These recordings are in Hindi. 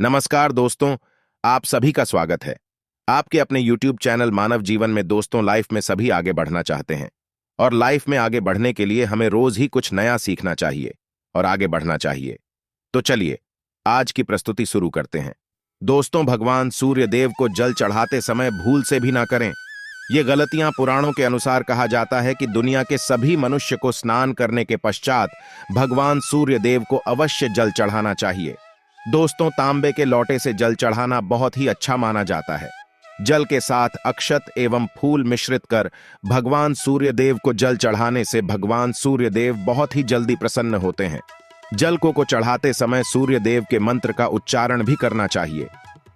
नमस्कार दोस्तों, आप सभी का स्वागत है। आपके अपने YouTube चैनल मानव जीवन में दोस्तों, लाइफ में सभी आगे बढ़ना चाहते हैं और लाइफ में आगे बढ़ने के लिए हमें रोज ही कुछ नया सीखना चाहिए और आगे बढ़ना चाहिए। तो चलिए आज की प्रस्तुति शुरू करते हैं। दोस्तों, भगवान सूर्य देव को जल चढ़ाते समय भूल से भी ना करें। ये गलतियां पुराणों के अनुसार कहा जाता है कि दुनिया के सभी मनुष्य को स्नान करने के पश्चात भगवान सूर्य देव को अवश्य जल चढ़ाना चाहिए। दोस्तों, तांबे के लोटे से जल चढ़ाना बहुत ही अच्छा माना जाता है। जल के साथ अक्षत एवं फूल मिश्रित कर भगवान सूर्य देव को जल चढ़ाने से भगवान सूर्य देव बहुत ही जल्दी प्रसन्न होते हैं। जल को चढ़ाते समय सूर्य देव के मंत्र का उच्चारण भी करना चाहिए।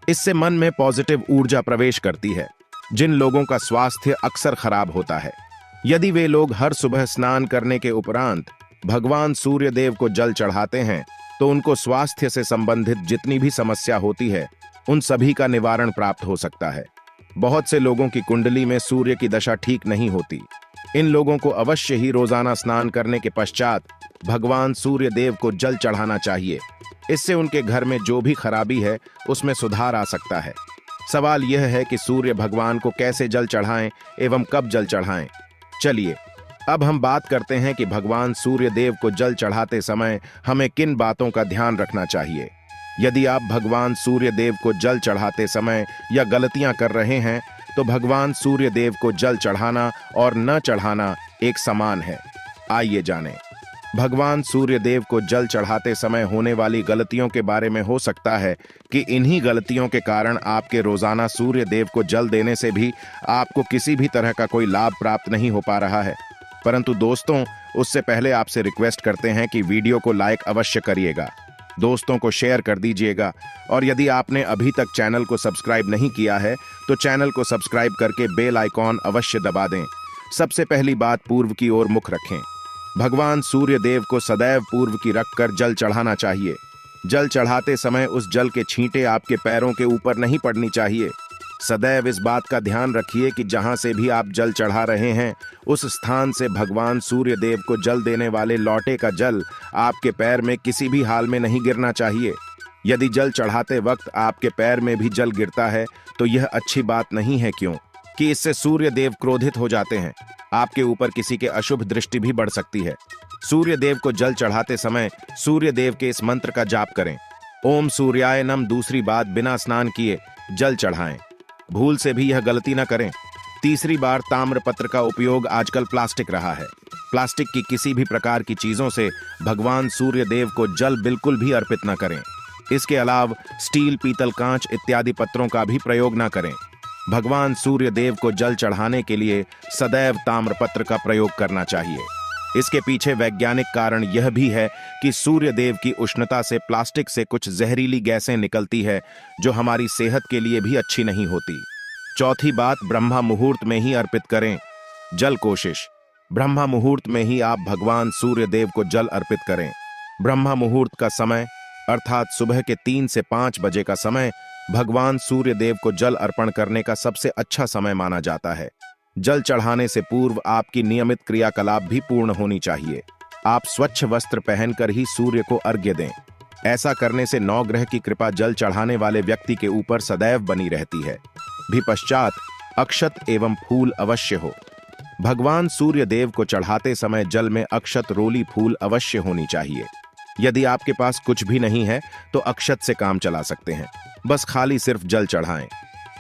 इससे मन में पॉजिटिव ऊर्जा प्रवेश करती है। जिन लोगों का स्वास्थ्य अक्सर खराब होता है, यदि वे लोग हर सुबह स्नान करने के उपरांत भगवान सूर्य देव को जल चढ़ाते हैं तो उनको स्वास्थ्य से संबंधित जितनी भी समस्या होती है उन सभी का निवारण प्राप्त हो सकता है। बहुत से लोगों की कुंडली में सूर्य की दशा ठीक नहीं होती। इन लोगों को अवश्य ही रोजाना स्नान करने के पश्चात भगवान सूर्य देव को जल चढ़ाना चाहिए। इससे उनके घर में जो भी खराबी है उसमें सुधार आ सकता है। सवाल यह है कि सूर्य भगवान को कैसे जल चढ़ाएं एवं कब जल चढ़ाएं। चलिए अब हम बात करते हैं कि भगवान सूर्य देव को जल चढ़ाते समय हमें किन बातों का ध्यान रखना चाहिए। यदि आप भगवान सूर्य देव को जल चढ़ाते समय या गलतियां कर रहे हैं तो भगवान सूर्य देव को जल चढ़ाना और न चढ़ाना एक समान है। आइए जानें। भगवान सूर्य देव को जल चढ़ाते समय होने वाली गलतियों के बारे में हो सकता है कि इन्हीं गलतियों के कारण आपके रोजाना सूर्य देव को जल देने से भी आपको किसी भी तरह का कोई लाभ प्राप्त नहीं हो पा रहा है। परंतु दोस्तों, उससे पहले आपसे रिक्वेस्ट करते हैं कि वीडियो को लाइक अवश्य करिएगा, दोस्तों को शेयर कर दीजिएगा और यदि आपने अभी तक चैनल को सब्सक्राइब नहीं किया है तो चैनल को सब्सक्राइब करके बेल आइकॉन अवश्य दबा दें। सबसे पहली बात, पूर्व की ओर मुख रखें। भगवान सूर्य देव को सदैव पूर्व की रखकर जल चढ़ाना चाहिए। जल चढ़ाते समय उस जल के छींटे आपके पैरों के ऊपर नहीं पड़नी चाहिए। सदैव इस बात का ध्यान रखिए कि जहां से भी आप जल चढ़ा रहे हैं उस स्थान से भगवान सूर्य देव को जल देने वाले लोटे का जल आपके पैर में किसी भी हाल में नहीं गिरना चाहिए। यदि जल चढ़ाते वक्त आपके पैर में भी जल गिरता है तो यह अच्छी बात नहीं है, क्यों कि इससे सूर्य देव क्रोधित हो जाते हैं। आपके ऊपर किसी के अशुभ दृष्टि भी बढ़ सकती है। सूर्य देव को जल चढ़ाते समय सूर्य देव के इस मंत्र का जाप करें, ओम सूर्याय नमः। दूसरी बात, बिना स्नान किए जल चढ़ाएं। भूल से भी यह गलती न करें। तीसरी बार, ताम्रपत्र का उपयोग आजकल प्लास्टिक रहा है। प्लास्टिक की किसी भी प्रकार की चीजों से भगवान सूर्य देव को जल बिल्कुल भी अर्पित न करें। इसके अलावा स्टील, पीतल, कांच इत्यादि पत्रों का भी प्रयोग न करें। भगवान सूर्य देव को जल चढ़ाने के लिए सदैव ताम्रपत्र का प्रयोग करना चाहिए। इसके पीछे वैज्ञानिक कारण यह भी है कि सूर्य देव की उष्णता से प्लास्टिक से कुछ जहरीली गैसें निकलती है जो हमारी सेहत के लिए भी अच्छी नहीं होती। चौथी बात, ब्रह्मा मुहूर्त में ही अर्पित करें जल। कोशिश ब्रह्मा मुहूर्त में ही आप भगवान सूर्य देव को जल अर्पित करें। ब्रह्मा मुहूर्त का समय अर्थात सुबह के 3 से 5 बजे का समय भगवान सूर्य देव को जल अर्पण करने का सबसे अच्छा समय माना जाता है। जल चढ़ाने से पूर्व आपकी नियमित क्रियाकलाप भी पूर्ण होनी चाहिए। आप स्वच्छ वस्त्र पहनकर ही सूर्य को अर्घ्य दें। ऐसा करने से नवग्रह की कृपा जल चढ़ाने वाले व्यक्ति के ऊपर सदैव बनी रहती है। भी पश्चात अक्षत एवं फूल अवश्य हो। भगवान सूर्य देव को चढ़ाते समय जल में अक्षत, रोली, फूल अवश्य होनी चाहिए। यदि आपके पास कुछ भी नहीं है तो अक्षत से काम चला सकते हैं। बस खाली सिर्फ जल चढ़ाएं।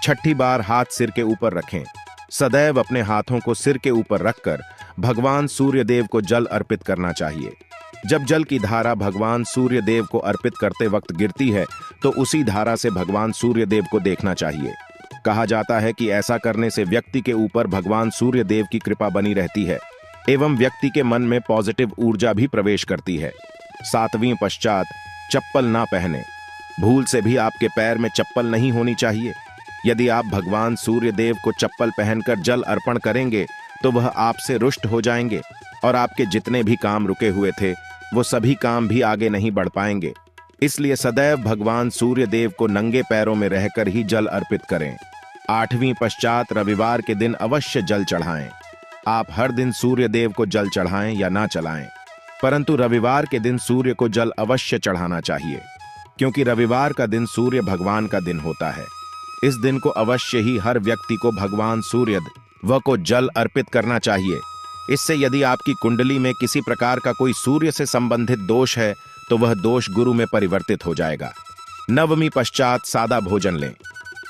छठी बार, हाथ सिर के ऊपर रखें। सदैव अपने हाथों को सिर के ऊपर रखकर भगवान सूर्य देव को जल अर्पित करना चाहिए। जब जल की धारा भगवान सूर्य देव को अर्पित करते वक्त गिरती है तो उसी धारा से भगवान सूर्य देव को देखना चाहिए। कहा जाता है कि ऐसा करने से व्यक्ति के ऊपर भगवान सूर्य देव की कृपा बनी रहती है एवं व्यक्ति के मन में पॉजिटिव ऊर्जा भी प्रवेश करती है। 7वीं पश्चात, चप्पल ना पहने। भूल से भी आपके पैर में चप्पल नहीं होनी चाहिए। यदि आप भगवान सूर्य देव को चप्पल पहनकर जल अर्पण करेंगे तो वह आपसे रुष्ट हो जाएंगे और आपके जितने भी काम रुके हुए थे वो सभी काम भी आगे नहीं बढ़ पाएंगे। इसलिए सदैव भगवान सूर्य देव को नंगे पैरों में रहकर ही जल अर्पित करें। 8वीं पश्चात, रविवार के दिन अवश्य जल चढ़ाएं। आप हर दिन सूर्य देव को जल चढ़ाएं या ना चढ़ाएं, परंतु रविवार के दिन सूर्य को जल अवश्य चढ़ाना चाहिए। क्योंकि रविवार का दिन सूर्य भगवान का दिन होता है। इस दिन को अवश्य ही हर व्यक्ति को भगवान सूर्य व को जल अर्पित करना चाहिए। इससे यदि आपकी कुंडली में किसी प्रकार का कोई सूर्य से संबंधित दोष है तो वह दोष गुरु में परिवर्तित हो जाएगा। नवमी पश्चात सादा भोजन लें।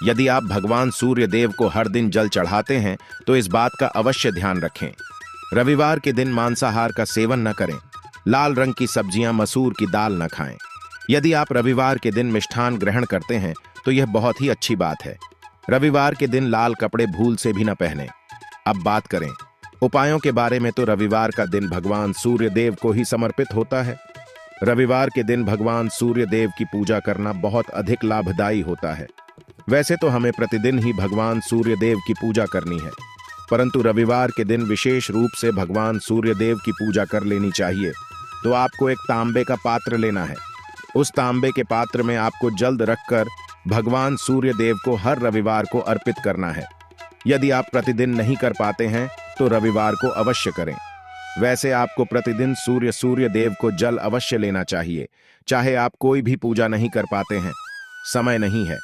यदि आप भगवान सूर्य देव को हर दिन जल चढ़ाते हैं तो इस बात का अवश्य ध्यान रखें। रविवार के दिन मांसाहार का सेवन न करें। लाल रंग की सब्जियां, मसूर की दाल न खाएं। यदि आप रविवार के दिन मिष्ठान ग्रहण करते हैं तो यह बहुत ही अच्छी बात है। रविवार के दिन लाल कपड़े भूल से भी न पहनें। अब बात करें उपायों के बारे में, तो रविवार का दिन भगवान सूर्य देव को ही समर्पित होता है। रविवार के दिन भगवान सूर्य देव की पूजा करना बहुत अधिक लाभदायी होता है। वैसे तो हमें प्रतिदिन ही भगवान सूर्य देव की पूजा करनी है, परंतु रविवार के दिन विशेष रूप से भगवान सूर्य देव की पूजा कर लेनी चाहिए। तो आपको एक तांबे का पात्र लेना है। उस तांबे के पात्र में आपको जल रखकर भगवान सूर्य देव को हर रविवार को अर्पित करना है। यदि आप प्रतिदिन नहीं कर पाते हैं तो रविवार को अवश्य करें। वैसे आपको प्रतिदिन सूर्य देव को जल अवश्य लेना चाहिए, चाहे आप कोई भी पूजा नहीं कर पाते हैं, समय नहीं है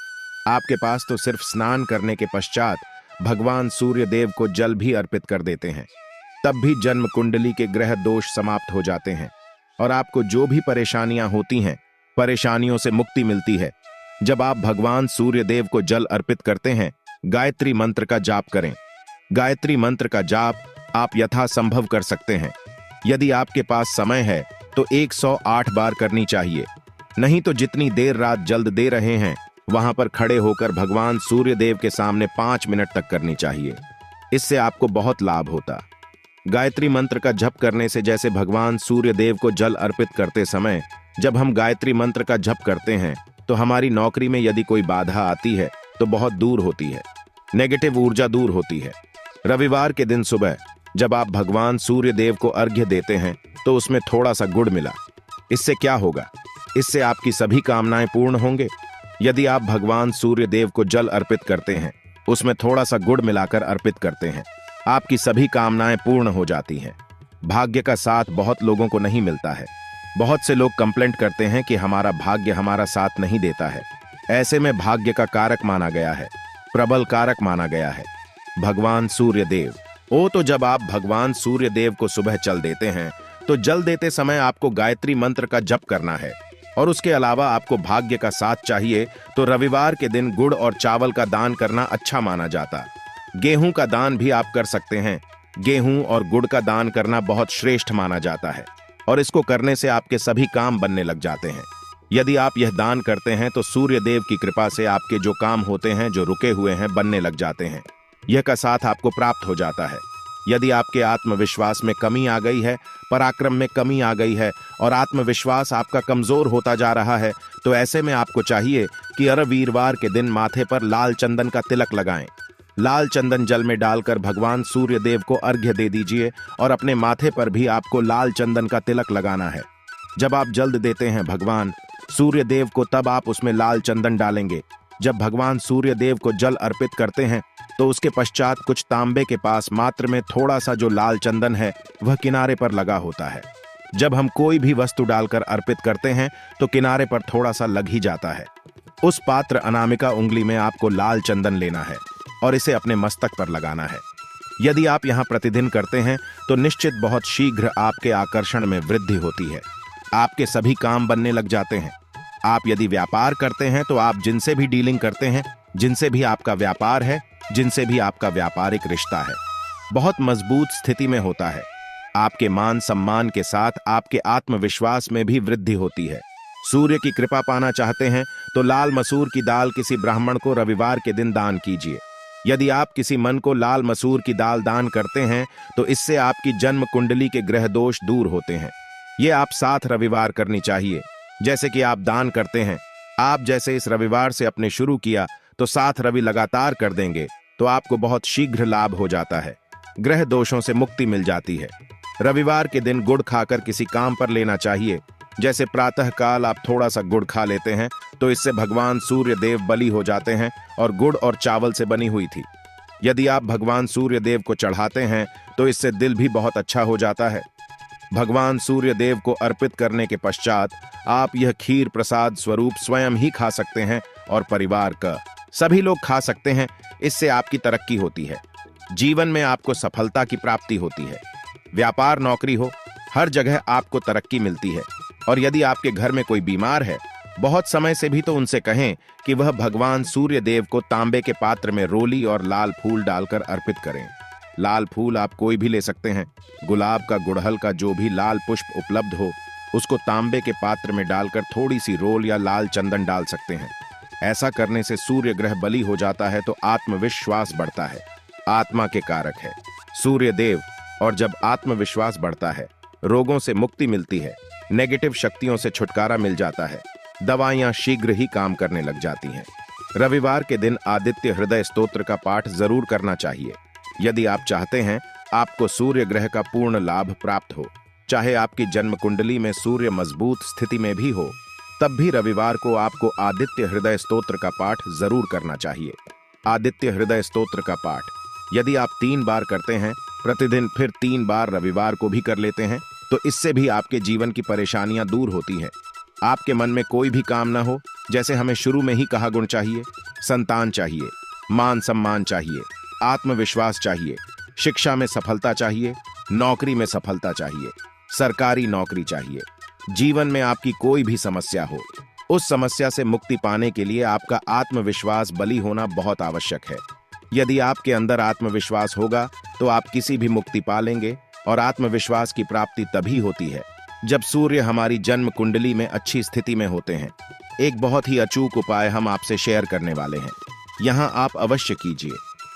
आपके पास, तो सिर्फ स्नान करने के पश्चात भगवान सूर्य देव को जल भी अर्पित कर देते हैं। तब भी जन्म कुंडली के ग्रह दोष समाप्त हो जाते हैं और आपको जो भी परेशानियां होती हैं, परेशानियों से मुक्ति मिलती है। जब आप भगवान सूर्य देव को जल अर्पित करते हैं, गायत्री मंत्र का जाप करें। गायत्री मंत्र का जाप आप यथासंभव कर सकते हैं। यदि आपके पास समय है तो 108 बार करनी चाहिए, नहीं तो जितनी देर रात जल्द दे रहे हैं वहां पर खड़े होकर भगवान सूर्य देव के सामने 5 मिनट तक करनी चाहिए। इससे आपको बहुत लाभ होता। गायत्री मंत्र का जप करने से, जैसे भगवान सूर्य देव को जल अर्पित करते समय जब हम गायत्री मंत्र का जप करते हैं तो हमारी नौकरी में यदि कोई बाधा आती है तो बहुत दूर होती है, नेगेटिव ऊर्जा दूर होती है। रविवार के दिन सुबह जब आप भगवान सूर्य देव को अर्घ्य देते हैं तो उसमें थोड़ा सा गुड़ मिला। इससे क्या होगा? इससे आपकी सभी कामनाएं पूर्ण होंगे। यदि आप भगवान सूर्य देव को जल अर्पित करते हैं, उसमें थोड़ा सा गुड़ मिलाकर अर्पित करते हैं, आपकी सभी कामनाएं पूर्ण हो जाती हैं। भाग्य का साथ बहुत लोगों को नहीं मिलता है। बहुत से लोग कंप्लेंट करते हैं कि हमारा भाग्य हमारा साथ नहीं देता है। ऐसे में भाग्य का कारक माना गया है, प्रबल कारक माना गया है भगवान सूर्य देव। तो जब आप भगवान सूर्य देव को सुबह जल देते हैं तो जल देते समय आपको गायत्री मंत्र का जप करना है, और उसके अलावा आपको भाग्य का साथ चाहिए तो रविवार के दिन गुड़ और चावल का दान करना अच्छा माना जाता। गेहूं का दान भी आप कर सकते हैं। गेहूं और गुड़ का दान करना बहुत श्रेष्ठ माना जाता है और इसको करने से आपके सभी काम बनने लग जाते हैं। यदि आप यह दान करते हैं तो सूर्य देव की कृपा से आपके जो काम होते हैं, जो रुके हुए हैं, बनने लग जाते हैं। यह का साथ आपको प्राप्त हो जाता है। यदि आपके आत्मविश्वास में कमी आ गई है, पराक्रम में कमी आ गई है और आत्मविश्वास आपका कमजोर होता जा रहा है, तो ऐसे में आपको चाहिए कि हर वीरवार के दिन माथे पर लाल चंदन का तिलक लगाएं। लाल चंदन जल में डालकर भगवान सूर्य देव को अर्घ्य दे दीजिए और अपने माथे पर भी आपको लाल चंदन का तिलक लगाना है। जब आप जल्द देते हैं भगवान सूर्य देव को, तब आप उसमें लाल चंदन डालेंगे। जब भगवान सूर्य देव को जल अर्पित करते हैं तो उसके पश्चात कुछ तांबे के पास मात्र में थोड़ा सा जो लाल चंदन है वह किनारे पर लगा होता है। जब हम कोई भी वस्तु डालकर अर्पित करते हैं तो किनारे पर थोड़ा सा लग ही जाता है। उस पात्र अनामिका उंगली में आपको लाल चंदन लेना है और इसे अपने मस्तक पर लगाना है। यदि आप यहाँ प्रतिदिन करते हैं तो निश्चित बहुत शीघ्र आपके आकर्षण में वृद्धि होती है। आपके सभी काम बनने लग जाते हैं। आप यदि व्यापार करते हैं तो आप जिनसे भी डीलिंग करते हैं, जिनसे भी आपका व्यापार है, जिनसे भी आपका व्यापारिक रिश्ता है, बहुत मजबूत स्थिति में होता है। आपके मान सम्मान के साथ आपके आत्मविश्वास में भी वृद्धि होती है। सूर्य की कृपा पाना चाहते हैं तो लाल मसूर की दाल किसी ब्राह्मण को रविवार के दिन दान कीजिए। यदि आप किसी मन को लाल मसूर की दाल दान करते हैं तो इससे आपकी जन्म कुंडली के ग्रह दोष दूर होते हैं। ये आप 7 रविवार करनी चाहिए। जैसे कि आप दान करते हैं, आप जैसे इस रविवार से अपने शुरू किया तो 7 रवि लगातार कर देंगे तो आपको बहुत शीघ्र लाभ हो जाता है। ग्रह दोषों से मुक्ति मिल जाती है। रविवार के दिन गुड़ खाकर किसी काम पर लेना चाहिए। जैसे प्रातः काल आप थोड़ा सा गुड़ खा लेते हैं तो इससे भगवान सूर्य देव बलि हो जाते हैं और गुड़ और चावल से बनी हुई थी। यदि आप भगवान सूर्य देव को चढ़ाते हैं तो इससे दिल भी बहुत अच्छा हो जाता है। भगवान सूर्य देव को अर्पित करने के पश्चात आप यह खीर प्रसाद स्वरूप स्वयं ही खा सकते हैं और परिवार का सभी लोग खा सकते हैं। इससे आपकी तरक्की होती है, जीवन में आपको सफलता की प्राप्ति होती है। व्यापार नौकरी हो, हर जगह आपको तरक्की मिलती है। और यदि आपके घर में कोई बीमार है बहुत समय से भी, तो उनसे कहें कि वह भगवान सूर्य देव को तांबे के पात्र में रोली और लाल फूल डालकर अर्पित करें। लाल फूल आप कोई भी ले सकते हैं। गुलाब का, गुड़हल का, जो भी लाल पुष्प उपलब्ध हो उसको तांबे के पात्र में डालकर थोड़ी सी रोल या लाल चंदन डाल सकते हैं। ऐसा करने से सूर्य ग्रह बली हो जाता है तो आत्मविश्वास बढ़ता है। आत्मा के कारक है सूर्य देव, और जब आत्मविश्वास बढ़ता है रोगों से मुक्ति मिलती है, नेगेटिव शक्तियों से छुटकारा मिल जाता है, दवाइयां शीघ्र ही काम करने लग जाती हैं। रविवार के दिन आदित्य हृदय स्तोत्र का पाठ जरूर करना चाहिए। यदि आप चाहते हैं आपको सूर्य ग्रह का पूर्ण लाभ प्राप्त हो, चाहे आपकी जन्म कुंडली में सूर्य मजबूत स्थिति में भी हो, तब भी रविवार को आपको आदित्य हृदय स्तोत्र का पाठ जरूर करना चाहिए। आदित्य हृदय स्तोत्र का पाठ यदि आप 3 बार करते हैं प्रतिदिन, फिर 3 बार रविवार को भी कर लेते हैं, तो इससे भी आपके जीवन की परेशानियां दूर होती हैं। आपके मन में कोई भी काम ना हो, जैसे हमें शुरू में ही कहा, गुण चाहिए, संतान चाहिए, मान सम्मान चाहिए, आत्मविश्वास चाहिए, शिक्षा में सफलता चाहिए, नौकरी में सफलता चाहिए, सरकारी नौकरी चाहिए, जीवन में आपकी कोई भी समस्या हो, उस समस्या से मुक्ति पाने के लिए आपका आत्मविश्वास बली होना बहुत आवश्यक है। यदि आपके अंदर आत्मविश्वास होगा तो आप किसी भी मुक्ति पालेंगे। और आत्मविश्वास की प्राप्ति तभी होती है जब सूर्य हमारी जन्म कुंडली में अच्छी स्थिति में होते हैं। एक बहुत ही अचूक उपाय हम आपसे शेयर करने वाले हैं, यहां आप अवश्य कीजिए।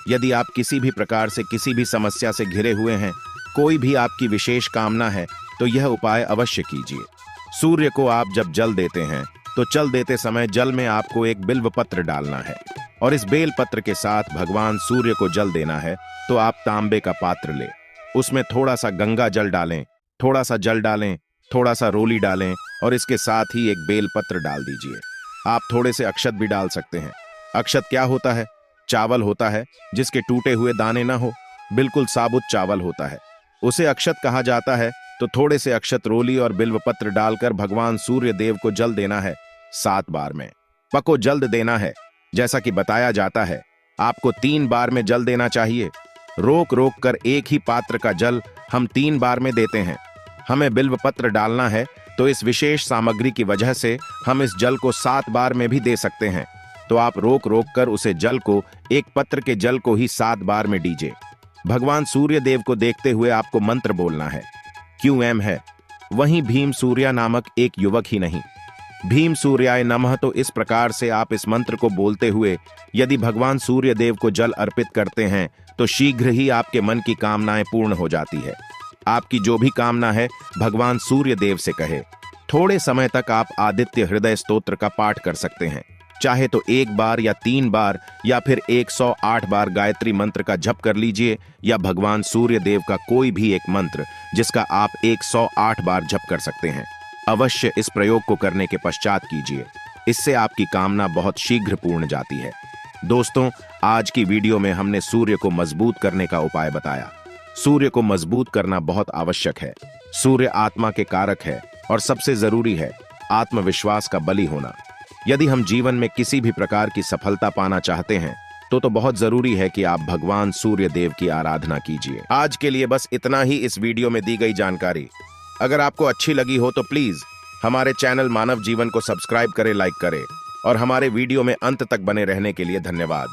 यदि आप किसी भी प्रकार से किसी भी समस्या से घिरे हुए हैं, कोई भी आपकी विशेष कामना है, तो यह उपाय अवश्य कीजिए। सूर्य को आप जब जल देते हैं तो जल देते समय जल में आपको एक बिल्व पत्र डालना है और इस बेल पत्र के साथ भगवान सूर्य को जल देना है। तो आप तांबे का पात्र लें, उसमें थोड़ा सा गंगा जल डालें, थोड़ा सा जल डालें, थोड़ा सा रोली डालें और इसके साथ ही एक बेल पत्र डाल दीजिए। आप थोड़े से अक्षत भी डाल सकते हैं। अक्षत क्या होता है? चावल होता है जिसके टूटे हुए दाने ना हो, बिल्कुल साबुत चावल होता है, उसे अक्षत कहा जाता है। तो थोड़े से अक्षत, रोली और बिल्व पत्र डालकर भगवान सूर्य देव को जल देना है 7 बार में। पको जल्द देना है, जैसा कि बताया जाता है आपको 3 बार में जल देना चाहिए। रोक रोक कर एक ही पात्र का जल हम 3 बार में देते हैं। हमें बिल्व पत्र डालना है तो इस विशेष सामग्री की वजह से हम इस जल को 7 बार में भी दे सकते हैं। तो आप रोक रोक कर उसे जल को, एक पत्र के जल को ही 7 बार में दीजिए। भगवान सूर्य देव को देखते हुए आपको मंत्र बोलना है। QM है, वहीं भीम सूर्या नामक एक युवक ही नहीं, भीम सूर्याय नमः। तो इस प्रकार से आप इस मंत्र को बोलते हुए यदि भगवान सूर्य देव को जल अर्पित करते हैं तो शीघ्र ही आपके मन की कामनाएं पूर्ण हो जाती है। आपकी जो भी कामना है भगवान सूर्य देव से कहे। थोड़े समय तक आप आदित्य हृदय स्तोत्र का पाठ कर सकते हैं, चाहे तो 1 बार या 3 बार या फिर 108 बार गायत्री मंत्र का जप कर लीजिए, या भगवान सूर्य देव का कोई भी एक मंत्र जिसका आप 108 बार जप कर सकते हैं। अवश्य इस प्रयोग को करने के पश्चात कीजिए, इससे आपकी कामना बहुत शीघ्र पूर्ण जाती है। दोस्तों, आज की वीडियो में हमने सूर्य को मजबूत करने का उपाय बताया। सूर्य को मजबूत करना बहुत आवश्यक है। सूर्य आत्मा के कारक है और सबसे जरूरी है आत्मविश्वास का बली होना। यदि हम जीवन में किसी भी प्रकार की सफलता पाना चाहते हैं तो बहुत जरूरी है कि आप भगवान सूर्य देव की आराधना कीजिए। आज के लिए बस इतना ही इस वीडियो में दी गई जानकारी। अगर आपको अच्छी लगी हो तो प्लीज हमारे चैनल मानव जीवन को सब्सक्राइब करें, लाइक करें और हमारे वीडियो में अंत तक बने रहने के लिए धन्यवाद।